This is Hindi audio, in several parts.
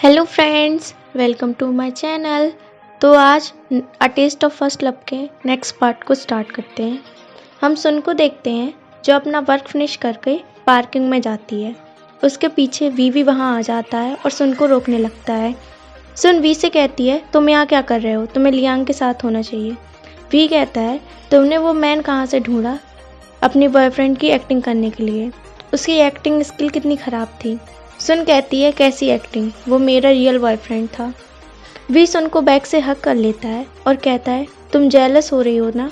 Hello friends, welcome to my channel. तो आज a test of first love के नेक्स्ट पार्ट को स्टार्ट करते हैं। हम सुन को देखते हैं जो अपना वर्क फिनिश करके पार्किंग में जाती है। उसके पीछे वी वहाँ आ जाता है और सुन को रोकने लगता है। सुन वी से कहती है, तुम यहाँ क्या कर रहे हो? तुम्हें लियांग के साथ होना चाहिए। वी कहता है, तुमने वो मैन कहाँ से ढूंढा अपनी बॉयफ्रेंड की एक्टिंग करने के लिए? उसकी एक्टिंग स्किल कितनी ख़राब थी। सुन कहती है, कैसी एक्टिंग, वो मेरा रियल बॉयफ्रेंड था। वी सुन को बैक से हक कर लेता है और कहता है, तुम जेलस हो रही हो ना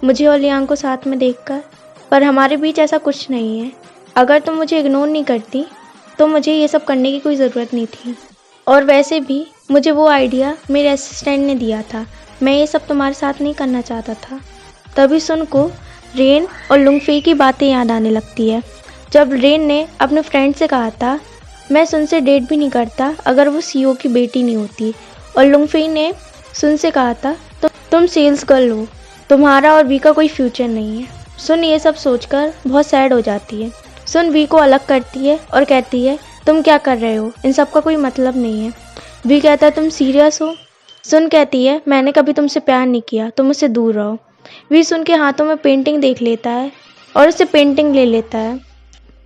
मुझे और लियांग को साथ में देखकर, पर हमारे बीच ऐसा कुछ नहीं है। अगर तुम मुझे इग्नोर नहीं करती तो मुझे ये सब करने की कोई ज़रूरत नहीं थी। और वैसे भी मुझे वो आइडिया मेरे असिस्टेंट ने दिया था, मैं ये सब तुम्हारे साथ नहीं करना चाहता था। तभी सुन को रेन और लुंगफेई की बातें याद आने लगती है। जब रेन ने अपने फ्रेंड से कहा था, मैं सुन से डेट भी नहीं करता अगर वो सीईओ की बेटी नहीं होती, और लुंगफेई ने सुन से कहा था, तो तुम सेल्स गर्ल हो, तुम्हारा और वी का कोई फ्यूचर नहीं है। सुन ये सब सोचकर बहुत सैड हो जाती है। सुन वी को अलग करती है और कहती है, तुम क्या कर रहे हो, इन सब का कोई मतलब नहीं है। वी कहता है, तुम सीरियस हो? सुन कहती है, मैंने कभी तुमसे प्यार नहीं किया, तुम मुझसे दूर रहो। वी सुन के हाथों में पेंटिंग देख लेता है और उससे पेंटिंग ले लेता है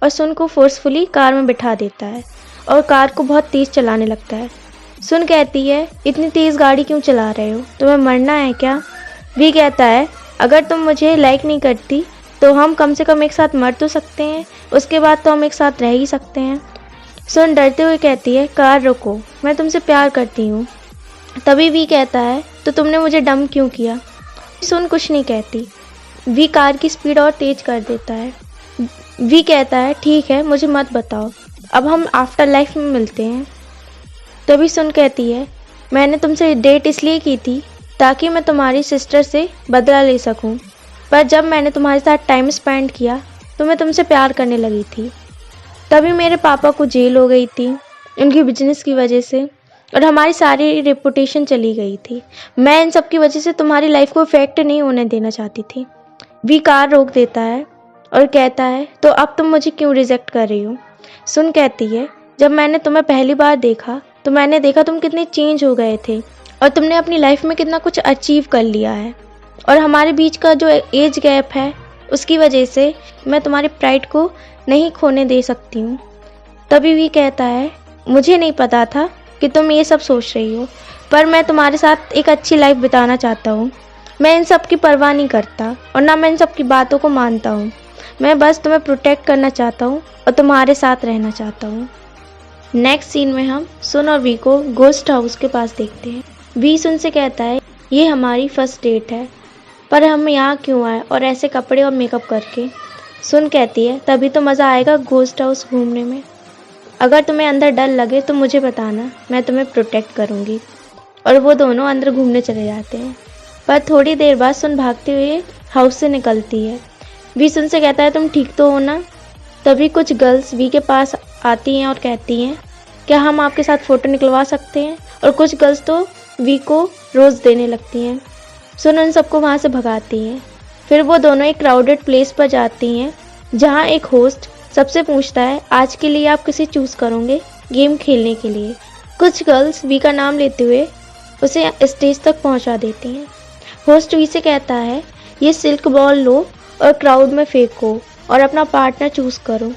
और सुन को फोर्सफुली कार में बिठा देता है और कार को बहुत तेज़ चलाने लगता है। सुन कहती है, इतनी तेज़ गाड़ी क्यों चला रहे हो, तुम्हें मरना है क्या? वी कहता है, अगर तुम मुझे लाइक नहीं करती तो हम कम से कम एक साथ मर तो सकते हैं, उसके बाद तो हम एक साथ रह ही सकते हैं। सुन डरते हुए कहती है, कार रोको, मैं तुमसे प्यार करती हूँ। तभी वी कहता है, तो तुमने मुझे डम क्यों किया? सुन कुछ नहीं कहती। वी कार की स्पीड और तेज कर देता है। वी कहता है, ठीक है, मुझे मत बताओ, अब हम आफ्टर लाइफ में मिलते हैं। तभी सुन कहती है, मैंने तुमसे डेट इसलिए की थी ताकि मैं तुम्हारी सिस्टर से बदला ले सकूं, पर जब मैंने तुम्हारे साथ टाइम स्पेंड किया तो मैं तुमसे प्यार करने लगी थी। तभी मेरे पापा को जेल हो गई थी उनकी बिजनेस की वजह से, और हमारी सारी रेपुटेशन चली गई थी। मैं इन सब की वजह से तुम्हारी लाइफ को इफेक्ट नहीं होने देना चाहती थी। वी कार रोक देता है और कहता है, तो अब तुम मुझे क्यों रिजेक्ट कर रही हो? सुन कहती है, जब मैंने तुम्हें पहली बार देखा तो मैंने देखा तुम कितने चेंज हो गए थे और तुमने अपनी लाइफ में कितना कुछ अचीव कर लिया है, और हमारे बीच का जो एज गैप है उसकी वजह से मैं तुम्हारे प्राइड को नहीं खोने दे सकती हूँ। तभी भी कहता है, मुझे नहीं पता था कि तुम ये सब सोच रही हो, पर मैं तुम्हारे साथ एक अच्छी लाइफ बिताना चाहता हूँ। मैं इन सब की परवाह नहीं करता और ना मैं इन सब की बातों को मानता हूँ। मैं बस तुम्हें प्रोटेक्ट करना चाहता हूँ और तुम्हारे साथ रहना चाहता हूँ। नेक्स्ट सीन में हम सुन और वी को गोस्ट हाउस के पास देखते हैं। वी सुन से कहता है, ये हमारी फर्स्ट डेट है, पर हम यहाँ क्यों आए और ऐसे कपड़े और मेकअप करके? सुन कहती है, तभी तो मज़ा आएगा गोस्ट हाउस घूमने में। अगर तुम्हें अंदर डर लगे तो मुझे बताना, मैं तुम्हें प्रोटेक्ट करूँगी। और वो दोनों अंदर घूमने चले जाते हैं, पर थोड़ी देर बाद सुन भागते हुए हाउस से निकलती है। वी सुन से कहता है, तुम ठीक तो हो ना? तभी कुछ गर्ल्स वी के पास आती हैं और कहती हैं, क्या हम आपके साथ फ़ोटो निकलवा सकते हैं? और कुछ गर्ल्स तो वी को रोज़ देने लगती हैं। सुन उन सबको वहाँ से भगाती हैं। फिर वो दोनों एक क्राउडेड प्लेस पर जाती हैं जहाँ एक होस्ट सबसे पूछता है, आज के लिए आप किसे चूज़ करोगे गेम खेलने के लिए? कुछ गर्ल्स वी का नाम लेते हुए उसे स्टेज तक पहुँचा देती हैं। होस्ट वी से कहता है, ये सिल्क बॉल लो और क्राउड में फेंको और अपना पार्टनर चूज़ करो।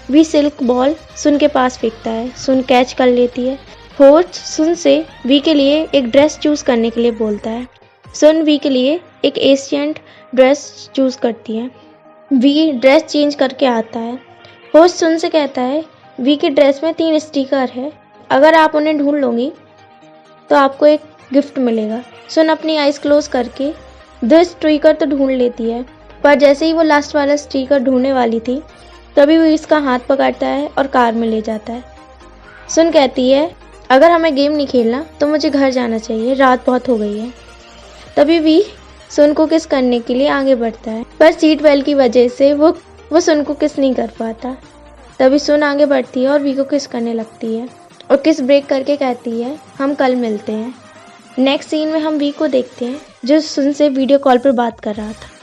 वी सिल्क बॉल सुन के पास फेंकता है, सुन कैच कर लेती है। होस्ट सुन से वी के लिए एक ड्रेस चूज़ करने के लिए बोलता है। सुन वी के लिए एक एशियंट ड्रेस चूज़ करती है। वी ड्रेस चेंज करके आता है। होस्ट सुन से कहता है, वी की ड्रेस में 3 स्टिकर है, अगर आप उन्हें ढूंढ लोगी तो आपको एक गिफ्ट मिलेगा। सुन अपनी आइज़ क्लोज करके 2 स्टिकर तो ढूंढ लेती है, पर जैसे ही वो लास्ट वाला स्टिकर ढूंढने वाली थी तभी वो इसका हाथ पकड़ता है और कार में ले जाता है। सुन कहती है, अगर हमें गेम नहीं खेलना तो मुझे घर जाना चाहिए, रात बहुत हो गई है। तभी भी सुन को किस करने के लिए आगे बढ़ता है, पर सीट बेल्ट की वजह से वो सुन को किस नहीं कर पाता। तभी सुन आगे बढ़ती है और वी को किस करने लगती है और किस ब्रेक करके कहती है, हम कल मिलते हैं। नेक्स्ट सीन में हम वी को देखते हैं जो सुन से वीडियो कॉल पर बात कर रहा था।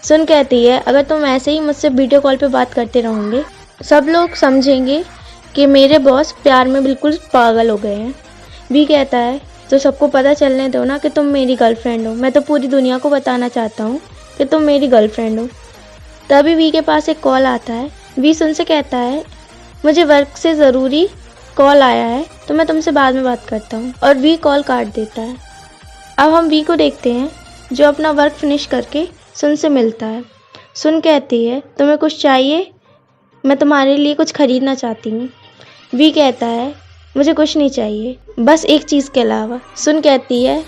सुन कहती है, अगर तुम ऐसे ही मुझसे वीडियो कॉल पे बात करते रहोगे सब लोग समझेंगे कि मेरे बॉस प्यार में बिल्कुल पागल हो गए हैं। वी कहता है तो सबको पता चलने दो ना कि तुम मेरी गर्लफ्रेंड हो, मैं तो पूरी दुनिया को बताना चाहता हूँ कि तुम मेरी गर्लफ्रेंड हो। तभी वी के पास एक कॉल आता है। वी सुन से कहता है मुझे वर्क से ज़रूरी कॉल आया है तो मैं तुमसे बाद में बात करता हूँ, और वी कॉल काट देता है। अब हम वी को देखते हैं जो अपना वर्क फिनिश करके सुन से मिलता है। सुन कहती है तुम्हें कुछ चाहिए, मैं तुम्हारे लिए कुछ खरीदना चाहती हूँ। वी कहता है मुझे कुछ नहीं चाहिए, बस एक चीज़ के अलावा। सुन कहती है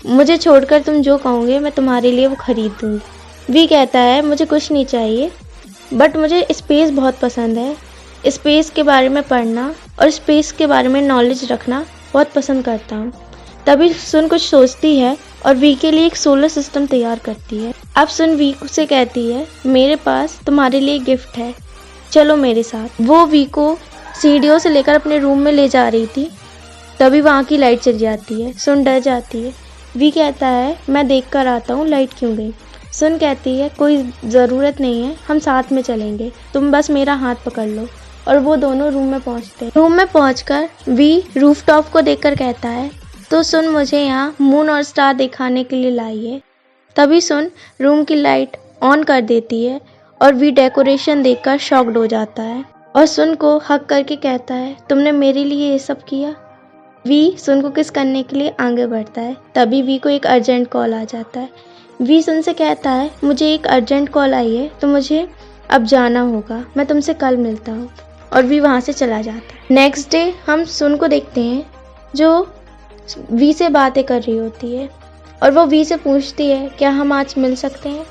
मुझे छोड़कर तुम जो कहोगे मैं तुम्हारे लिए वो खरीद दूँगी। वी कहता है मुझे कुछ नहीं चाहिए, बट मुझे स्पेस बहुत पसंद है। स्पेस के बारे में पढ़ना और स्पेस के बारे में नॉलेज रखना बहुत पसंद करता हूँ। तभी सुन कुछ सोचती है और वी के लिए एक सोलर सिस्टम तैयार करती है। अब सुन वी से कहती है मेरे पास तुम्हारे लिए गिफ्ट है, चलो मेरे साथ। वो वी को सीढ़ियों से लेकर अपने रूम में ले जा रही थी, तभी वहाँ की लाइट चली जाती है। सुन डर जाती है। वी कहता है मैं देख कर आता हूँ लाइट क्यों गई। सुन कहती है कोई ज़रूरत नहीं है, हम साथ में चलेंगे, तुम बस मेरा हाथ पकड़ लो। और वो दोनों रूम में पहुँचते हैं। रूम में पहुँचकर वी रूफटॉप को देखकर कहता है तो सुन मुझे यहाँ मून और स्टार दिखाने के लिए लाई है। तभी सुन रूम की लाइट ऑन कर देती है और वी डेकोरेशन देखकर शॉक्ड हो जाता है और सुन को हक करके कहता है तुमने मेरे लिए ये सब किया। वी सुन को किस करने के लिए आगे बढ़ता है। तभी वी को एक अर्जेंट कॉल आ जाता है। वी सुन से कहता है मुझे एक अर्जेंट कॉल आई है तो मुझे अब जाना होगा, मैं तुमसे कल मिलता हूँ। और वी वहाँ से चला जाता है। नेक्स्ट डे हम सुन को देखते हैं जो वी से बातें कर रही होती है और वो वी से पूछती है क्या हम आज मिल सकते हैं।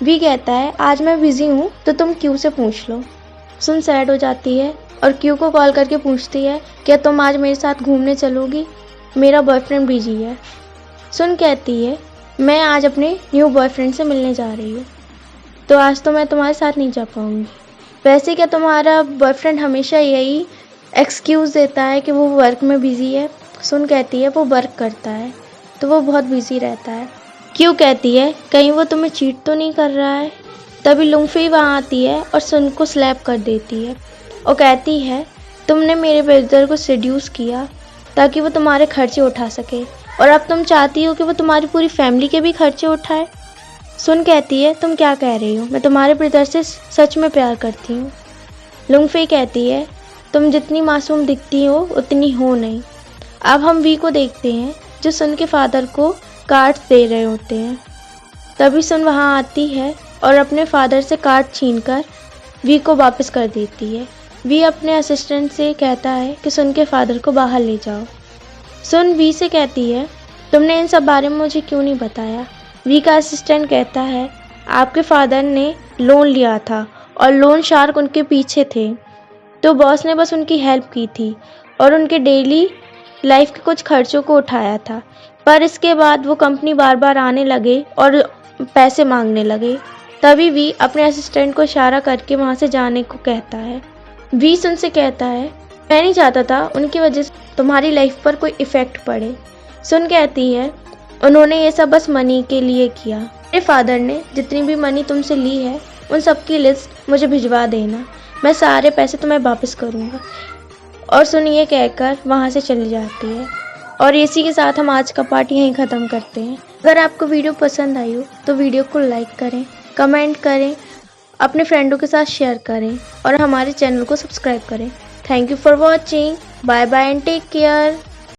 वी कहता है आज मैं बिजी हूँ तो तुम क्यू से पूछ लो। सुन सैड हो जाती है और क्यू को कॉल करके पूछती है क्या तुम आज मेरे साथ घूमने चलोगी, मेरा बॉयफ्रेंड बिजी है। सुन कहती है मैं आज अपने न्यू बॉयफ्रेंड से मिलने जा रही हूँ तो आज तो मैं तुम्हारे साथ नहीं जा पाऊँगी। वैसे क्या तुम्हारा बॉयफ्रेंड हमेशा यही एक्सक्यूज़ देता है कि वो वर्क में बिजी है। सुन कहती है वो वर्क करता है तो वो बहुत बिजी रहता है। क्यों कहती है कहीं वो तुम्हें चीट तो नहीं कर रहा है। तभी लुंगफी वहाँ आती है और सुन को स्लैप कर देती है और कहती है तुमने मेरे ब्रदर को सेड्यूस किया ताकि वो तुम्हारे खर्चे उठा सके और अब तुम चाहती हो कि वो तुम्हारी पूरी फैमिली के भी खर्चे उठाए। सुन कहती है तुम क्या कह रही हो, मैं तुम्हारे ब्रदर से सच में प्यार करती हूँ। लुंगफी कहती है तुम जितनी मासूम दिखती हो उतनी हो नहीं। अब हम वी को देखते हैं जो सुन के फादर को कार्ड्स दे रहे होते हैं। तभी सुन वहाँ आती है और अपने फादर से कार्ड छीनकर वी को वापस कर देती है। वी अपने असिस्टेंट से कहता है कि सुन के फादर को बाहर ले जाओ। सुन वी से कहती है तुमने इन सब बारे में मुझे क्यों नहीं बताया। वी का असिस्टेंट कहता है आपके फादर ने लोन लिया था और लोन शार्क उनके पीछे थे तो बॉस ने बस उनकी हेल्प की थी और उनके डेली लाइफ के कुछ खर्चों को उठाया था, पर इसके बाद वो कंपनी बार बार आने लगे और पैसे मांगने लगे। तभी वी अपने असिस्टेंट को इशारा करके वहाँ से जाने को कहता है। वी सुन से कहता है मैं नहीं चाहता था उनकी वजह से तुम्हारी लाइफ पर कोई इफ़ेक्ट पड़े। सुन कहती है उन्होंने ये सब बस मनी के लिए किया। मेरे फादर ने जितनी भी मनी तुमसे ली है उन सब की लिस्ट मुझे भिजवा देना, मैं सारे पैसे तुम्हें वापस करूँगा। और सुन ये कहकर वहाँ से चली जाती है। और इसी के साथ हम आज का पार्ट यहीं ख़त्म करते हैं। अगर आपको वीडियो पसंद आई हो तो वीडियो को लाइक करें, कमेंट करें, अपने फ्रेंडों के साथ शेयर करें और हमारे चैनल को सब्सक्राइब करें। Thank you for watching. Bye bye and take care.